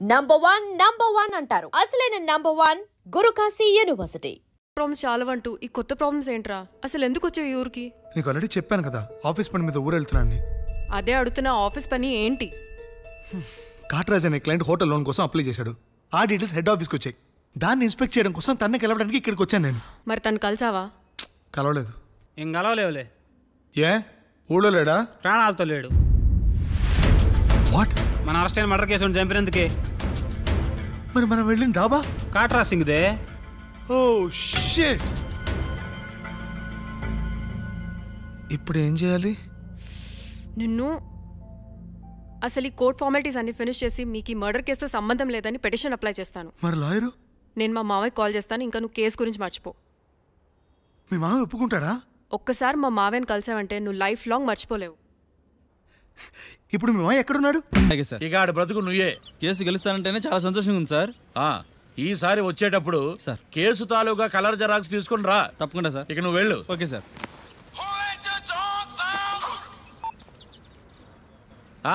Number one అంటారు. అసలైన number 1 Guru Kashi university. Problems చాలవంటూ ఈ కొత్త ప్రాబ్లమ్స్ ఏంట్రా? అసలు ఎందుకు వచ్చావు ఈ ఊరికి? నీకు ఆల్రెడీ చెప్పాను కదా, ఆఫీస్ పని మీద ఊరు వెళ్తున్నాను. అదే అడుగుతున్నా, ఆఫీస్ పని ఏంటి? కాట్రాజ్ అనే క్లయింట్ హోటల్ లోన్ కోసం అప్లై చేశాడు. ఆ డీటెయిల్స్ హెడ్ ఆఫీస్కి వచ్చాయి. దాన్ని ఇన్స్పెక్ట్ చేయడం కోసం తనని కలవడానికి ఇక్కడికి వచ్చాను నేను. మరి తను కలిసావా? కలవలేదు. ఏం కలవలేవులే. ఏ ఊళ్ళో లేడా? ప్రాణాలతో లేడు. వాట్? మన అరెస్ట్ అయిన మర్డర్ కేసు చంపినందుకే. మరి మనం వెళ్ళిన డాబా కాట్రా సింగ్దే. Oh shit. ఇప్పుడు ఏం చేయాలి? నిన్ను అసలు ఈ కోర్ట్ ఫార్మాలిటీస్ అన్ని ఫినిష్ చేసి మీకు ఈ మర్డర్ కేసుతో సంబంధం లేదని పిటిషన్ అప్లై చేస్తాను. మరి లాయరు? నేను మా మావయ్యకి కాల్ చేస్తాను. ఇంకా నువ్వు కేసు గురించి మర్చిపో. మీ మామ ఒప్పుకుంటాడా? ఒక్కసారి మా మావయ్యని కలిసావంటే నువ్వు లైఫ్ లాంగ్ మర్చిపోలేవు. ఇప్పుడు మీ మామ ఎక్కడున్నాడు? ఇక ఆడ బ్రతుకు నువ్వే. కేసు గెలుస్తానంటేనే చాలా సంతోషంగా ఉంది సార్. ఈసారి వచ్చేటప్పుడు సార్ కేసు తాలూగా కలర్ జెరాక్స్ తీసుకుని రా. తప్పకుండా సార్. ఇక నువ్వు వెళ్ళు. Okay sir.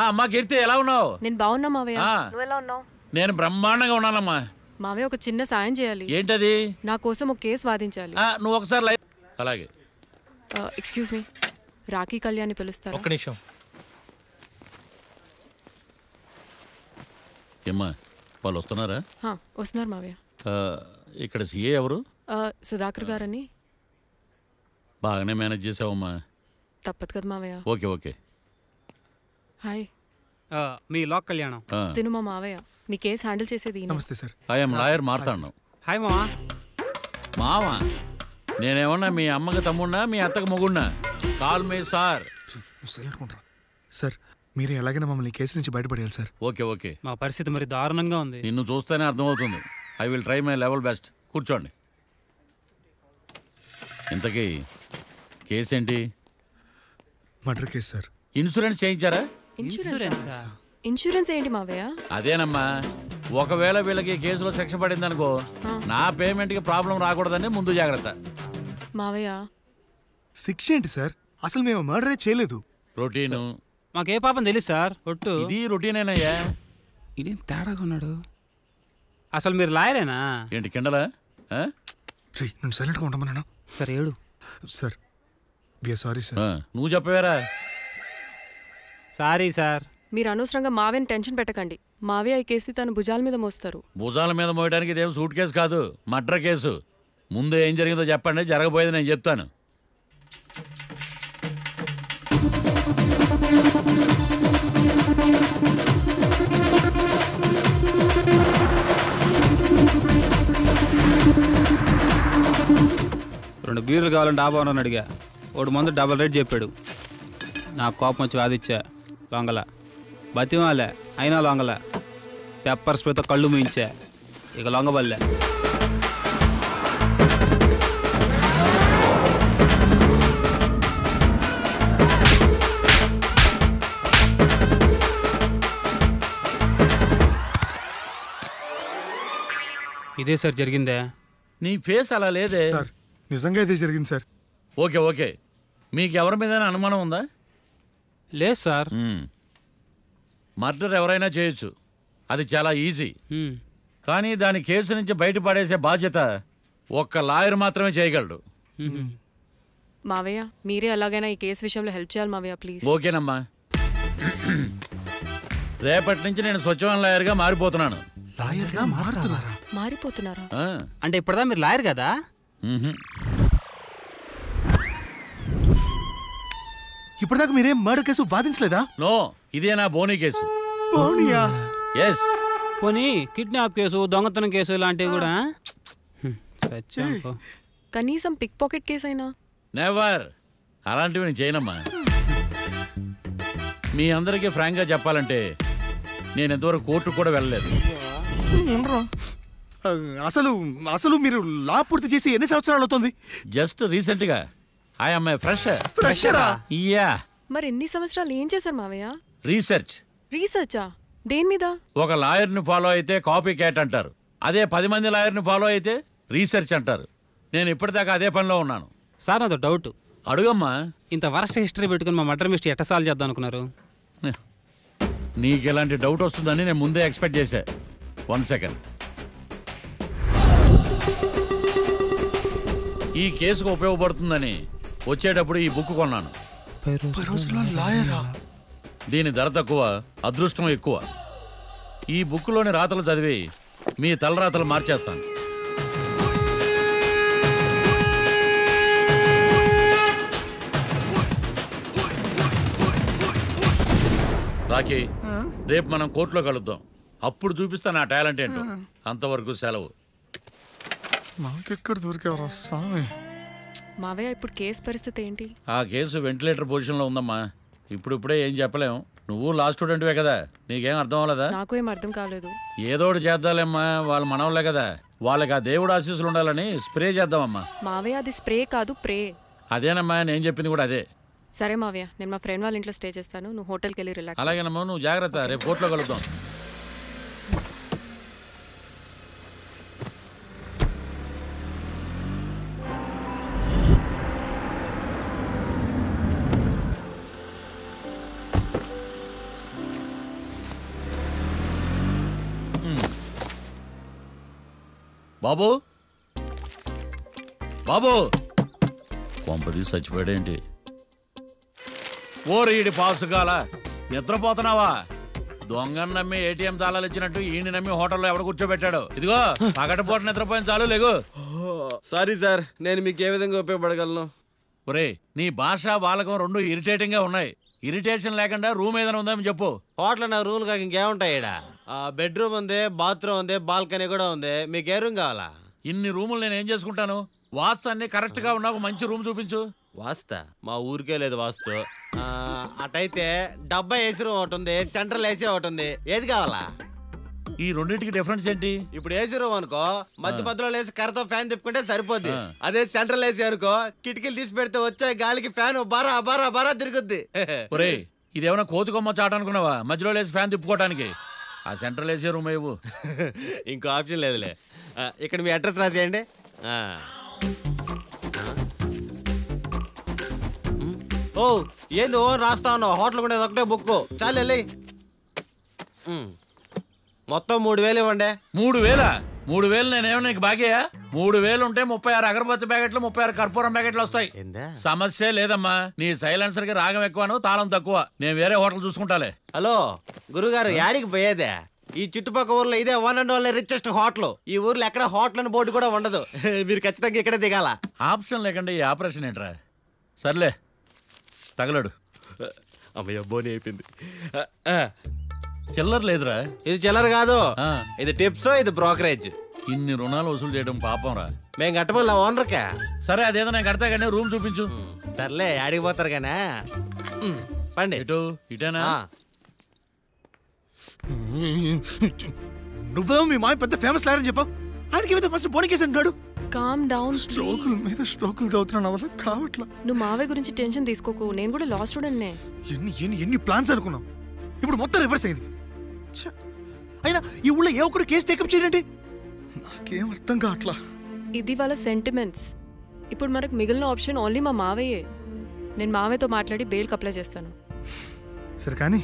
అమ్మా కీర్తి, ఎలా ఉన్నావు? నేను బాగున్నా మావయ్య. నువ్వు ఎలా ఉన్నావు? నేను బ్రహ్మాండంగా ఉన్నానమ్మా. మావయ్య ఒక చిన్న సాయం చేయాలి. ఏంటది? నా కోసం ఒక కేసు వాదించాలి. నువ్వు ఒకసారి అలాగే. ఎక్స్క్యూజ్ మీ, రాఖీ కళ్యాణ్ని పిలుస్తారా? ఒక్క నిమిషం. ఏమ్మా వాళ్ళు వస్తున్నారా? వస్తున్నారు మావయ్య. ఇక్కడ సీఏ ఎవరు? సుధాకర్ గారని. బాగానే మేనేజ్ చేసావమ్మా. తప్పదు కదా మావయ్య. Okay okay. హాయ్. మీ లోక్ కళ్యాణం. తిను మా మావయ్య. మీ కేసు హ్యాండిల్ చేసేది. నమస్తే sir. I'm lawyer Martandam. Hi మావా. మావా నేనేమన్నా మీ అమ్మకి తమ్ముడినా మీ అత్తకు మొగుడినా? Call me sir. సార్ మీరు ఎలాగైనా మమ్మల్ని కేసు నుంచి బయటపడేయాలి సార్. Okay okay. మా పరిస్థితి మరి దారుణంగా ఉంది. నిన్ను చూస్తేనే అర్థమవుతుంది. I will try my level best. కూర్చోండి. ఇంతకీ కేసు ఏంటి? Murder case sir. ఇన్సూరెన్స్ చేయించారా? ఇన్సూరెన్స్ ఏంటి మావయ్య? అదేనమ్మా, ఒకవేళ వీళ్ళకి కేసులో శిక్ష పడింది అనుకో, నా పేమెంట్కి ప్రాబ్లం రాకూడదని ముందు జాగ్రత్త. మావయ్య శిక్ష ఏంటి సార్? అసలు మేము మర్డరే చేయలేదు. రొటీను. మాకే పాపం తెలుసు సార్. ఒట్టు ఇది రొటీనేనయ్యా. ఇదేం తేడాగా ఉన్నాడు. అసలు మీరు లాయరేనా? ఏంటి కిండలా? నేను సైలెంట్గా ఉండమన్నా. సార్ ఏడు సార్. Sorry sir. నువ్వు చెప్పవేరా? Sorry sir. మీరు అనవసరంగా మావయ్యని టెన్షన్ పెట్టకండి. మావయ్య ఈ కేసు తన భుజాల మీద మోస్తారు. భుజాల మీద మోయడానికి ఇదేం సూట్ కేసు కాదు, మర్డర్ కేసు. ముందు ఏం జరిగిందో చెప్పండి, జరగబోయేది నేను చెప్తాను. రెండు బీర్లు కావాలని డాబా అని అడిగా. ఒకడు మందు డబల్ రేట్ చెప్పాడు. నాకు కోపం వచ్చి వాదిచ్చా. లొంగల బతిమాలే, అయినా లొంగల. పెప్పర్ స్ప్రేతో కళ్ళు మూయించా. ఇక లొంగబల్లే. ఇదే సార్ జరిగిందే. నీ ఫేస్ అలా లేదే. సార్ నిజంగా ఇదే జరిగింది సార్. Okay okay. మీకు ఎవరి మీద అనుమానం ఉందా? లేదు సార్. మర్డర్ ఎవరైనా చేయొచ్చు, అది చాలా ఈజీ. కానీ దాని కేసు నుంచి బయటపడేసే బాధ్యత ఒక్క లాయర్ మాత్రమే చేయగలడు. మావయ్య మీరే ఎలాగైనా ఈ కేసు విషయంలో హెల్ప్ చేయాలి మావయ్య, ప్లీజ్. ఓకేనమ్మా. రేపటి నుంచి నేను స్వచ్ఛమైన లాయర్గా మారిపోతున్నాను. లాయర్గా మారిపోతున్నారా? అంటే ఇప్పటిదా మీరు లాయర్ కదా? ఇప్పటిదాకా మీరేం మర్డర్ కేసు వాదించలేదా? నో, ఇదే నా బోనీ కేసు. ఎస్. పోనీ కిడ్నాప్ కేసు, దొంగతనం కేసు ఇలాంటివి కూడా. కనీసం పిక్ పాకెట్ కేసు అయినా? నెవర్. అలాంటివి నేను చేయనమ్మా. మీ అందరికీ ఫ్రాంక్గా చెప్పాలంటే నేను ఎంతవరకు కోర్టుకు కూడా వెళ్ళలేదు. అసలు అసలు మీరు లా పూర్తి చేసి ఎన్ని సంవత్సరాలు అవుతుంది? జస్ట్ రీసెంట్గా. ఐఎమ్ ఏ ఫ్రెషరా? యా. మరి ఎన్ని సంవత్సరాలు ఏం చేశారు మావయ్య? రీసెర్చా? దేని మీద? ఒక లాయర్ని ఫాలో అయితే కాపీ క్యాట్ అంటారు, అదే 10 మంది లాయర్ని ఫాలో అయితే రీసెర్చ్ అంటారు. నేను ఇప్పటిదాకా అదే పనిలో ఉన్నాను. సార్ నాదో డౌట్. అడుగమ్మా. ఇంత వరస్ట్ హిస్టరీ పెట్టుకుని మా మర్డర్ మిస్టరీ ఎట్ట సాల్వ్ చేద్దాం అనుకున్నారు? నీకు ఎలాంటి డౌట్ వస్తుందని నేను ముందే ఎక్స్పెక్ట్ చేశా. 1 సెకండ్. ఈ కేసుకు ఉపయోగపడుతుందని వచ్చేటప్పుడు ఈ బుక్ కొన్నాను. దీని ధర తక్కువ, అదృష్టం ఎక్కువ. ఈ బుక్లోని రాతలు చదివి మీ తలరాతలు మార్చేస్తాను. రాకీ, రేపు మనం కోర్టులో కలుద్దాం. అప్పుడు చూపిస్తా నా టాలెంట్ ఏంటో. అంతవరకు సెలవు. నాకెక్కడ దొరికేవరా స్వామి? మావయ్య ఇప్పుడు కేసు పరిస్థితి ఏంటి? ఆ కేసు వెంటిలేటర్ పొజిషన్లో ఉందమ్మా. ఇప్పుడే ఏం చెప్పలేం. నువ్వు లా స్టూడెంట్వే కదా, నీకేం అర్థం అవ్వలేదా? నాకు ఏం అర్థం కాలేదు. ఏదో ఒకటి చేద్దాలేమ్మా, వాళ్ళు మనవలే కదా. వాళ్ళకి ఆ దేవుడు ఆశీస్సులు ఉండాలని స్ప్రే చేద్దామమ్మా. మావయ్య అది స్ప్రే కాదు, ప్రే. అదేనమ్మా, నేను చెప్పింది కూడా అదే. సరే మావయ్య, నేను మా ఫ్రెండ్ వాళ్ళ ఇంట్లో స్టే చేస్తాను, నువ్వు హోటల్కి వెళ్ళి రిలాక్స్. అలాగేనమ్మా, నువ్వు జాగ్రత్త. రేపు కోర్టులో కలుద్దాం. బాబు, బాబు, కొంపది చచ్చిపోయాడేంటి? ఓరీడి పాసుగాల, నిద్రపోతున్నావా? దొంగను నమ్మి ఏటీఎం తాళాలు ఇచ్చినట్టు ఈయన నమ్మి హోటల్లో ఎవడ కూర్చోబెట్టాడు? ఇదిగో పగటిపూట నిద్రపోయిన చాలు, లేగు. సారీ సార్, నేను మీకు ఏ విధంగా ఉపయోగపడగలను? ఒరే, నీ భాష వాలకం రెండు ఇరిటేటింగ్ గా ఉన్నాయి. ఇరిటేషన్ లేకుండా రూమ్ ఏదైనా ఉందని చెప్పు. హోటల్ నా రూమ్ కాక ఇంకేముంటాయి? బెడ్రూమ్ ఉంది, బాత్రూమ్ ఉంది, బాల్కనీ కూడా ఉంది. మీకు ఏ రూమ్ కావాలా? ఇన్ని రూములు నేను ఏం చేసుకుంటాను? వాస్తు అన్ని కరెక్ట్ గా ఉన్న ఒక మంచి రూమ్ చూపించు. వాస్తా మా ఊరికే లేదు వాస్తు. అటైతే డబ్బా ఏసీ రూమ్ ఒకటి ఉంది, సెంట్రల్ ఏసీ ఒకటి ఉంది. ఏది కావాలా? ఈ రెండింటికి డిఫరెన్స్ ఏంటి? ఇప్పుడు ఏసీ రూమ్ అనుకో, మధ్యలో లేసి కర్రతో ఫ్యాన్ తిప్పుకుంటే సరిపోద్ది. అదే సెంట్రల్ ఏసీ అనుకో, కిటికీలు తీసి పెడితే వచ్చే గాలికి ఫ్యాన్ బారా బారా బారా తిరుగుద్ది. ఒరే, ఇదేమన్నా కోతి కొమ్మ చాట అనుకున్నావా మధ్యలో లేసి ఫ్యాన్ తిప్పుకోవటానికి? ఆ సెంట్రల్ ఏసీ రూమ్ ఏవు. ఇంకో ఆప్షన్ లేదులే. ఇక్కడ మీ అడ్రస్ రాసేయండి. ఓ ఏంది ఓ రాస్తా ఉన్నావు? హోటల్ కూడా ఒకటే బుక్ చాలు వెళ్ళి. మొత్తం 3000 ఇవ్వండి. 3000? 3000 నేనేమన్నా నీకు బాగేయా? 3000 ఉంటే 36 అగరబత్తి ప్యాకెట్లు, 36 కర్పూరం ప్యాకెట్లు వస్తాయి. సమస్య లేదమ్మా. నీ సైలెన్సర్ కి రాగం ఎక్కువను, తాళం తక్కువ. నేను వేరే హోటల్ చూసుకుంటాలే. హలో గురుగారు, యాడికి పోయేదే? ఈ చుట్టుపక్కల ఊర్లో ఇదే 1 and only రిచెస్ట్ హోటల్. ఈ ఊర్లో ఎక్కడ హోటల్ అని బోర్డు కూడా ఉండదు. మీరు ఖచ్చితంగా ఇక్కడే దిగాల. ఆప్షన్ లేకుండా ఈ ఆపరేషన్ ఏంట్రా? సర్లే, తగలడు. అమ్మయ్య, బోని అయిపోయింది. చిల్లర లేదురా. ఇది చిల్లర కాదు, ఇది టిప్స్, ఇది బ్రోకరేజ్. ఇన్ని రుణాలు వసూలు చేయడం పాపం రా. మేము కట్టబోలే ఓనర్కే. సరే, అదేదో నేను కడతా కానీ రూమ్ చూపించు. సర్లే, ఆడిపోతారు కానీ పండి. ఇటు ఇటేనా? నువ్వేమో మీ మాయ పెద్ద ఫేమస్ లాయర్ అని చెప్పావు. ఆయనకి ఫస్ట్ బోని కేసు అంటున్నాడు. Calm down. స్ట్రోకుల మీద స్ట్రోకులు తవ్వుతున్నా వల్ల కావట్లా. నువ్వు మావయ్య గురించి టెన్షన్ తీసుకోకు, నేను కూడా లా స్టూడెంట్నే. ఎన్ని ప్లాన్స్ అనుకున్నావు, ఇప్పుడు మొత్తం రివర్స్ అయింది. అయినా ఈ ఊళ్ళో ఏ ఒక్కడు కేసు టేకప్ చేయండి, నాకేం అర్థం కావట్లా. ఇది వాళ్ళ సెంటిమెంట్స్. ఇప్పుడు మనకు మిగిలిన ఆప్షన్ ఓన్లీ మా మావయ్యే. నేను మావయ్యతో మాట్లాడి బెయిల్కి అప్లై చేస్తాను. సరే కానీ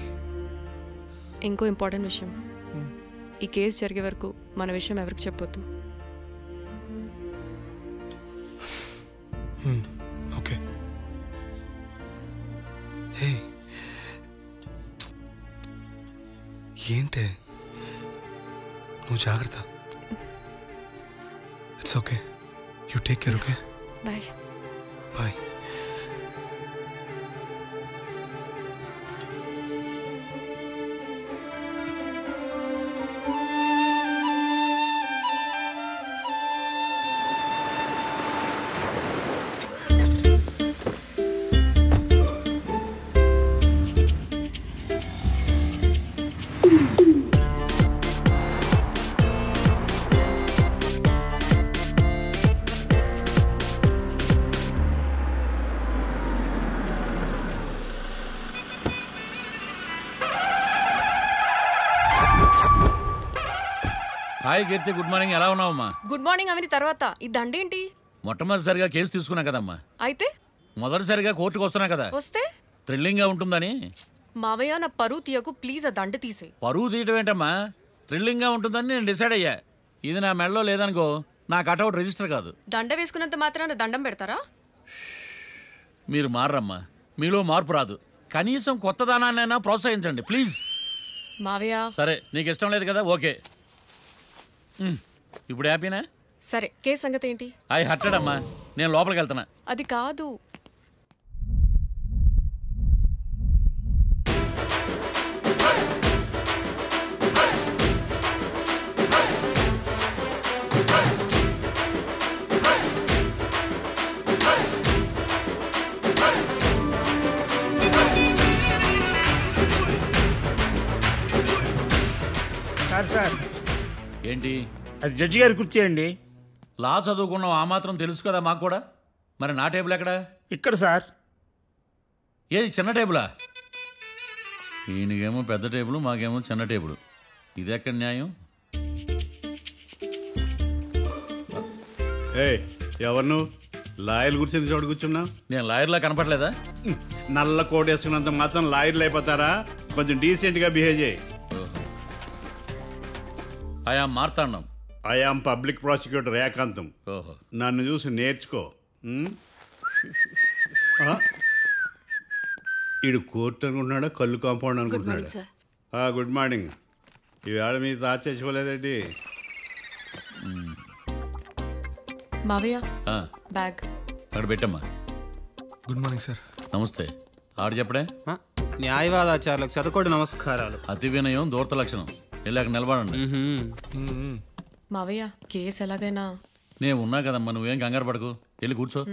ఇంకో ఇంపార్టెంట్ విషయం, ఈ కేసు జరిగే వరకు మన విషయం ఎవరికి చెప్పొద్దు. ఓకే. హే, ఏంటే నువ్వు జాగ్రత్త. It's okay, you take care. Okay, bye bye. Hi Keerthi, good morning. ఎలా ఉన్నావమ్మా? గుడ్ మార్నింగ్ అవని తర్వాత ఈ దండేంటి? మొట్టమొదటిసారిగా కేసు తీసుకున్నా కదమ్మా. అయితే మొదటిసారిగా కోర్టుకు వస్తున్నా కదా, వస్తే థ్రిల్లింగ్ గా ఉంటుందని. మావయ్య, నా పరువు తీయకు ప్లీజ్. ఆ దండ తీసే. పరువు తీయటం ఏంటమ్మా? థ్రిల్లింగ్గా ఉంటుందని నేను డిసైడ్ అయ్యా. ఇది నా మెడలో లేదనుకో నా కటౌట్ రిజిస్టర్ కాదు. దండ వేసుకున్నంత మాత్రాన దండం పెడతారా? మీరు మారమ్మా, మీలో మార్పు రాదు. కనీసం కొత్త దానాన్నైనా ప్రోత్సహించండి ప్లీజ్. మావయ్య సరే, నీకు ఇష్టం లేదు కదా, ఓకే. ఇప్పుడు హ్యాపీనా? సరే, కేసు సంగతి ఏంటి? ఐ హర్టెడ్ అమ్మా, నేను లోపలికి వెళ్తున్నా. అది కాదు. సార్ ఏంటి? అది జడ్జి గారి కుర్చీ అండి. లా చదువుకున్నావు, ఆ మాత్రం తెలుసు కదా మాకు కూడా. మరి నా టేబుల్ ఎక్కడ? ఇక్కడ సార్. ఏది చిన్న టేబులా? ఈయనకేమో పెద్ద టేబుల్, మాకేమో చిన్న టేబుల్. ఇది ఎక్కడ న్యాయం? ఎవరు లాయర్లు కూర్చొని చోటు కూర్చున్నా? నేను లాయర్లా కనపడలేదా? నల్ల కోట్ వేసుకున్నంత మాత్రం లాయర్లు అయిపోతారా? కొంచెం డీసెంట్గా బిహేవ్ చేయి. I am Marthandam. I am public prosecutor ఏకాంతం. నన్ను చూసి నేర్చుకో. ఈడు కోర్టు అనుకుంటున్నాడా, కళ్ళు కాంపౌండ్ అనుకుంటున్నాడా? Good morning. ఈవేళ మీ తాత చచ్చిపోలేదండి. మావయ్య బ్యాగ్ అక్కడ పెట్టమ్మా. Good morning sir. నమస్తే. ఆడు చెప్పడే. న్యాయవాదాచారులకు చదువుకోండి నమస్కారాలు. అతి వినయం దూరత లక్షణం. వెళ్ళాక నిలబడండి. మావయ్య కేసు ఎలాగైనా. నేను ఉన్నా కదమ్మా, నువ్వేం కంగారు పడకు. వెళ్ళి కూర్చో.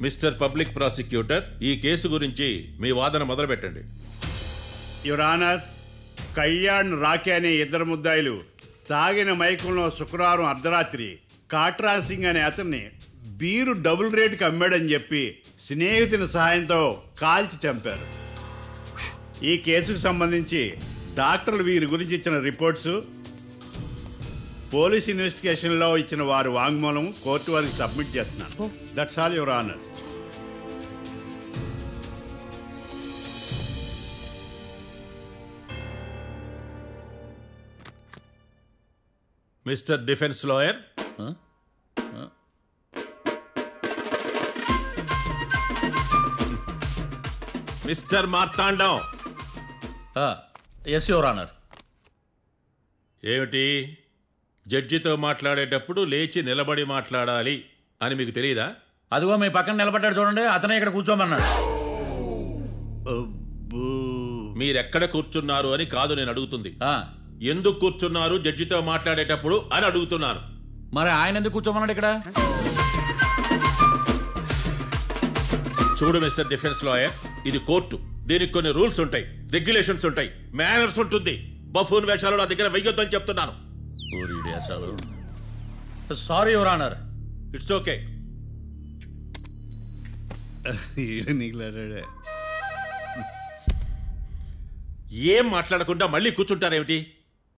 మిస్టర్ పబ్లిక్ ప్రాసిక్యూటర్, ఈ కేసు గురించి మీ వాదన మొదలు పెట్టండి. యువర్ ఆనర్, కళ్యాణ్ రాకే అనే ఇద్దరు ముద్దాయిలు తాగిన మైకంలో శుక్రవారం అర్ధరాత్రి కాట్రా సింగ్ అనే అతన్ని బీరు డబుల్ రేటుకి అమ్మాడని చెప్పి స్నేహితుని సహాయంతో కాల్చి చంపారు. ఈ కేసుకు సంబంధించి డాక్టర్లు వీరి గురించి ఇచ్చిన రిపోర్ట్స్, పోలీస్ ఇన్వెస్టిగేషన్లో ఇచ్చిన వారి వాంగ్మూలం కోర్టు వారికి సబ్మిట్ చేస్తున్నాను. That's all your honour. Mister defence lawyer, Mister Martandam. Yes your honour. ఏమిటి, జడ్జితో మాట్లాడేటప్పుడు లేచి నిలబడి మాట్లాడాలి అని మీకు తెలియదా? అదిగో మీ పక్కన నిలబడ్డాడు చూడండి, అతనే ఇక్కడ కూర్చోమన్నాడు. మీరెక్కడ కూర్చున్నారు అని కాదు నేను అడుగుతుంది, ఎందుకు కూర్చున్నారు జడ్జితో మాట్లాడేటప్పుడు అని అడుగుతున్నాను. మరి ఆయన ఎందుకు కూర్చోమన్నాడు ఇక్కడ? చూడు మిస్టర్ డిఫెన్స్ లాయర్, ఇది కోర్టు. దీనికి కొన్ని రూల్స్ ఉంటాయి, రెగ్యులేషన్స్ ఉంటాయి, మేనర్స్ ఉంటుంది. బఫూన్ వేషాలు నా దగ్గర వెయ్యొద్దని చెప్తున్నాను. Sorry your honour. It's okay. ఏం మాట్లాడకుండా మళ్ళీ కూర్చుంటారేమిటి?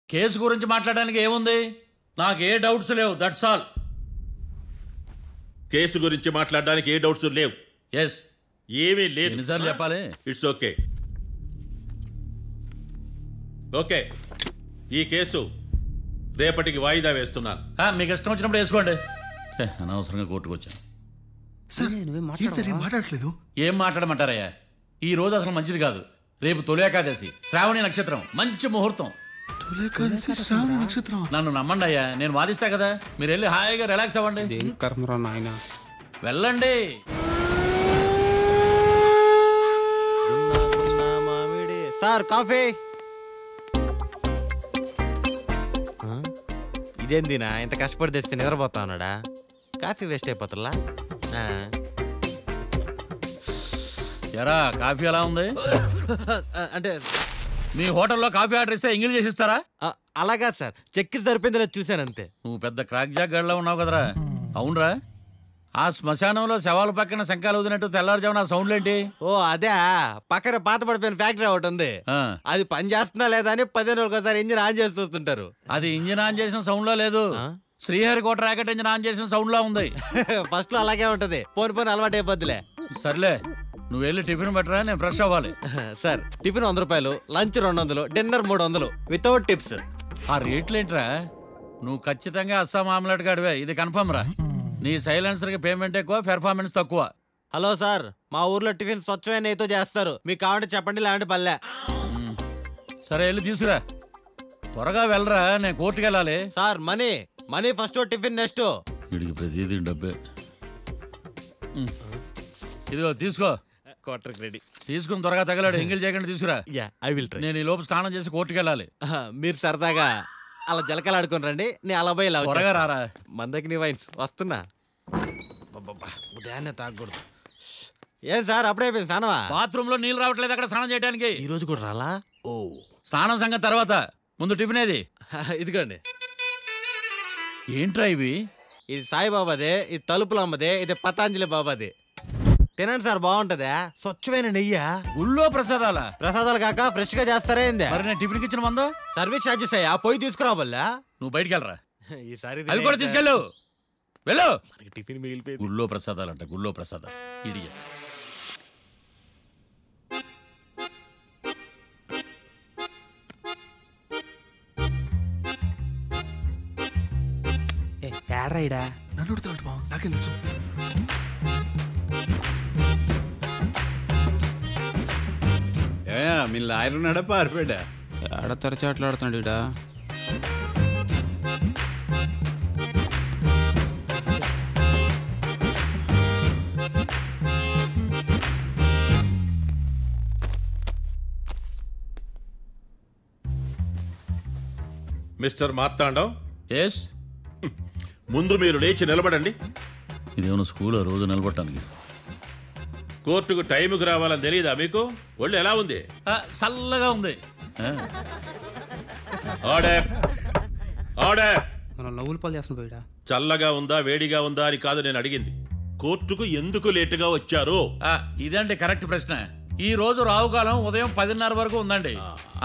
కేసు గురించి మాట్లాడడానికి ఏముంది? నాకు ఏ డౌట్స్ లేవు, దట్స్ ఆల్. కేసు గురించి మాట్లాడడానికి ఏ డౌట్స్ లేవు? ఎస్. ఏమీ లేదు. ఎన్నిసార్లు చెప్పాలి? It's okay. ఓకే, ఈ కేసు రేపటికి వాయిదా వేస్తున్నాను. మీకు ఇష్టం వచ్చినప్పుడు వేసుకోండి. అనవసరంగా కోర్టుకు వచ్చాను. సార్ ఏం మాట్లాడట్లేదు. ఏం మాట్లాడమంటారయ్యా? ఈ రోజు అసలు మంచిది కాదు. రేపు తొలి ఏకాదశి, శ్రావణి నక్షత్రం, మంచి ముహూర్తం. శ్రావణి నక్షత్రం. నన్ను నమ్మండి అయ్యా, నేను వాదిస్తా కదా. మీరు వెళ్ళి హాయిగా రిలాక్స్ అవ్వండి. వెళ్ళండి. Sir coffee. ఇదేందినా ఇంత కష్టపడి తెస్తే నిద్రపోతా ఉన్నాడా? కాఫీ వేస్ట్ అయిపోతుందా? ఎరా కాఫీ ఎలా ఉంది? అంటే మీ హోటల్లో కాఫీ ఆర్డర్ ఇస్తే ఎంగిల్ చేసి ఇస్తారా? అలాగా సార్, చక్కెర సరిపోయింది లేదు చూశానంతే. నువ్వు పెద్ద క్రాక్ జాక్ గడిలో ఉన్నావు కదరా. అవునరా, ఆ శ్మశానంలో శవాల పక్కన శంఖాలు వదినట్టు తెల్లారుజామున సౌండ్లేంటి? ఓ అదే, పక్కన పాత పడిపోయిన ఫ్యాక్టరీ ఒకటి ఉంది. అది పని చేస్తుందా లేదా అని 15 రోజులు ఒకసారి ఇంజిన్ ఆన్ చేసి చూస్తుంటారు. అది ఇంజిన్ ఆన్ చేసిన సౌండ్ లో లేదు, శ్రీహరికోట రాకెట్ ఇంజిన్ ఆన్ చేసిన సౌండ్ లో ఉంది. ఫస్ట్ లో అలాగే ఉంటది, పోని అలవాటు అయిపోద్దిలే. సర్లే, నువ్వు వెళ్ళి టిఫిన్ పెట్టరా, నేను ఫ్రెష్ అవ్వాలి. సార్ టిఫిన్ 100 రూపాయలు, లంచ్ 200, డిన్నర్ 300 వితౌట్ టిప్స్. ఆ రేట్లేంట్రా? నువ్వు ఖచ్చితంగా అస్సాం ఆమ్లెట్ గాడివే, ఇది కన్ఫర్మ్ రా. నీ సైలెన్సర్ కి పేమెంట్ ఎక్కువ, పెర్ఫార్మెన్స్ తక్కువ. హలో సార్, మా ఊర్లో టిఫిన్ స్వచ్ఛమైన నెయ్యితో చేస్తారు. మీకు కావాలంటే చెప్పండి, లేదంటే పల్లె. సరే వెళ్ళి తీసుకురా, త్వరగా వెళ్ళరా, నేను కోర్టుకు వెళ్ళాలి. Sir money first, tiffin next. వీడికి ప్రతిదీ డబ్బే. ఇదిగో తీసుకో. Quarter ready. తీసుకుని త్వరగా తగలాడు, ఎంగిల్ చేయకుండా తీసుకురా. I will try. నేను ఈ లోపు స్నానం చేసి కోర్టుకు వెళ్ళాలి. మీరు సరదాగా అలా జలకలాడుకుని రండి, నేను అలా పోయి త్వరగా రారా. మందకి నీ వైన్స్ వస్తున్నా. ఉదయాన్నే తాగకూడదు. ఏం సార్ అప్పుడే అయిపోయింది స్నానమా? బాత్రూమ్ లో నీళ్ళు రావట్లేదు అక్కడ స్నానం చేయడానికి. ఈ రోజు కూడా రాలా? ఓ, స్నానం సంగతి తర్వాత, ముందు టిఫిన్ ఏది? ఇదిగోండి. ఏంట్రా ఇవి? ఇది సాయిబాబాదే, ఇది తలుపులు అమ్మదే, ఇది పతాంజలి బాబాది. తినండి సార్, బాగుంటదా? స్వచ్ఛమైన నెయ్యా. గుళ్ళో ప్రసాదాలు కాక ఫ్రెష్ గా చేస్తారా ఏంది? మరి నేను టిఫిన్ ఇచ్చిన మందో సర్వీస్ ఛార్జెస్ అయ్యా, పోయి తీసుకురాబల్లా. నువ్వు బయటికి వెళ్ళరా. ఈసారి అవి కూడా తీసుకెళ్ళు. వెళ్ళు. టిఫిన్ మిగిలిపోయి. గుళ్ళో ప్రసాదాలంట, గుళ్ళో ప్రసాదాలు. ఇడియ ఏడ్రాయిడా నన్ను ఉడతాడు బావ, నాకేం తెలుసు. మీ లాయర్ ఉన్నాడా పారిపోయాడా? ఏడ తెరచాట్లాడుతున్నాడు ఇడా. మిస్టర్ మార్తాండం. ఎస్. ముందు మీరు లేచి నిలబడండి. ఇదేమన్నా స్కూల్ రోజు నిలబడటానికి? కోర్టుకు టైంకి రావాలని తెలియదా మీకు? ఒళ్ళు ఎలా ఉంది? చల్లగా ఉంది. Order order. మనం నవ్వులు పాలు చేస్తున్నా పోయిడా. చల్లగా ఉందా వేడిగా ఉందా అని కాదు నేను అడిగింది, కోర్టుకు ఎందుకు లేటుగా వచ్చారు? ఇదండి కరెక్ట్ ప్రశ్న. ఈ రోజు రావుకాలం ఉదయం 10:30 వరకు ఉందండి,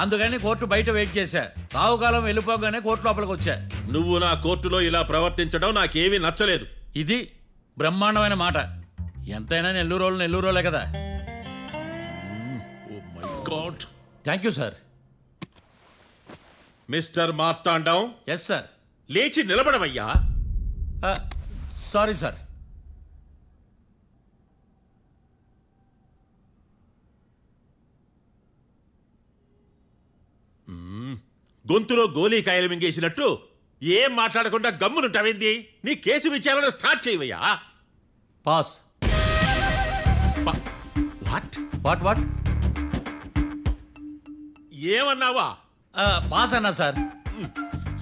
అందుకని కోర్టు బయట వెయిట్ చేశా. రావుకాలం వెళ్ళిపోగానే కోర్టు లోపలికి వచ్చా. నువ్వు నా కోర్టులో ఇలా ప్రవర్తించడం నాకేమీ నచ్చలేదు. ఇది బ్రహ్మాండమైన మాట. ఎంతైనా నెల్లూరోలే కదా. Oh my God. Thank you sir. Mister Martandam. Yes sir. లేచి నిలబడవయ్యా. Sorry sir. గొంతులో గోలీకాయలు మింగేసినట్టు ఏం మాట్లాడకుండా గమ్మునుంటావేంది? నీ కేసు విచారణ స్టార్ట్ చేయవయ్యా. పాస్. వాట్ వాట్ వాట్ ఏమన్నావా? పాస్ అన్నా సార్.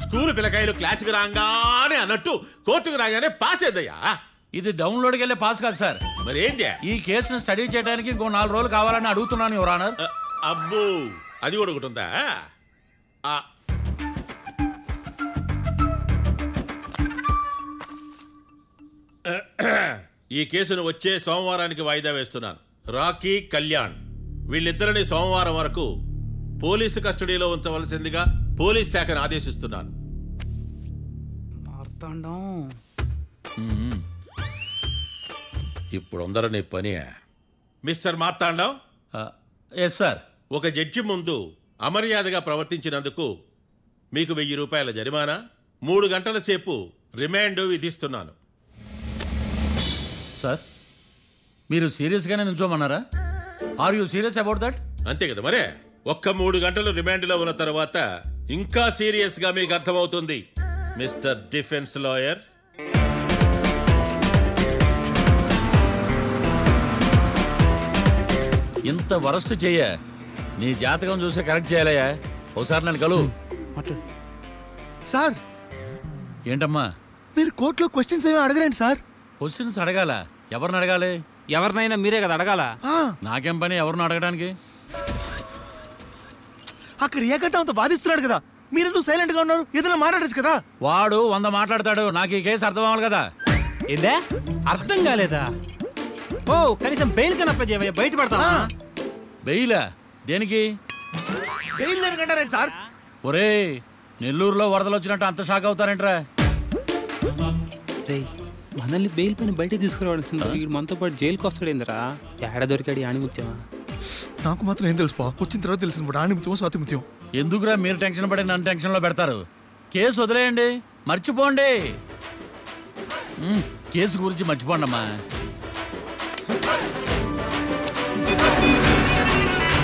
స్కూల్ పిల్లకాయలు క్లాసుకు రాగానే అన్నట్టు కోర్టుకు రాగానే పాస్ ఏందయ్యా? ఇది డౌన్లోడ్కి వెళ్ళే పాస్ కాదు సార్. మరేంది? ఈ కేసును స్టడీ చేయడానికి ఇంకో 4 రోజులు కావాలని అడుగుతున్నాను యువర్ ఆనర్. అబ్బో, అది కూడా ఒకటి ఉందా? ఈ కేసును వచ్చే సోమవారానికి వాయిదా వేస్తున్నాను. రాకీ, కళ్యాణ్ వీళ్ళిద్దరిని సోమవారం వరకు పోలీసు కస్టడీలో ఉంచవలసిందిగా పోలీస్ శాఖను ఆదేశిస్తున్నాను. ఇప్పుడు అందరూ నీ పని. మిస్టర్ మార్తాండం. Yes sir. ఒక జడ్జి ముందు అమర్యాదగా ప్రవర్తించినందుకు మీకు 1000 రూపాయల జరిమానా, 3 గంటల సేపు రిమాండ్ విధిస్తున్నాను. సార్ మీరు సీరియస్గానే నిల్చోమన్నారా? Are you serious about that? అంతే కదా మరే. ఒక్క 3 గంటలు రిమాండ్లో ఉన్న తర్వాత ఇంకా సీరియస్గా మీకు అర్థమవుతుంది మిస్టర్ డిఫెన్స్ లాయర్. ఇంత వరస్ట్ చెయ్య నీ జాతకం చూసి కరెక్ట్ చేయాలయ్యా. ఒకసారి నన్ను కలువు. సార్ ఏంటమ్మా మీరు కోర్టులో క్వశ్చన్స్ ఏమీ అడగరండి సార్. క్వశ్చన్స్ అడగాల? ఎవరిని అడగాలి? ఎవరినైనా మీరే కదా అడగాల. నాకేం పని ఎవరిని అడగడానికి? అక్కడ ఏకతాంతో బాధిస్తున్నాడు కదా, మీరెందుకు సైలెంట్ గా ఉన్నారు? ఏదైనా మాట్లాడచ్చు కదా. వాడు 100 మాట్లాడతాడు. నాకు ఈ కేసు అర్థం అవ్వాలి కదా. ఏందే అర్థం కాలేదా? ఓ కనీసం బెయిల్ కన్నా అప్లై చేయవయ్యా, బయట పడతావా? బెయిలా? దేనికి? బెయిల్ దేనికంటారండి సార్? ఒరే నెల్లూరులో వరదలు వచ్చినట్టు అంత షాక్ అవుతారేంట్రా? మనల్ని బెయిల్ పని బయట తీసుకురావాల్సింది. వీడు మనతో పాటు జైలుకి వస్తాడేందిరా? ఏడ దొరికాడు ఆణిముత్యమా? నాకు మాత్రం ఏం తెలుసు, వచ్చిన తర్వాత తెలిసిన ఆణిముత్యం స్వాతిముత్యం. ఎందుకురా మీరు టెన్షన్ పడి నన్ను టెన్షన్లో పెడతారు? కేసు వదిలేయండి, మర్చిపోండి. కేసు గురించి మర్చిపోండి అమ్మా.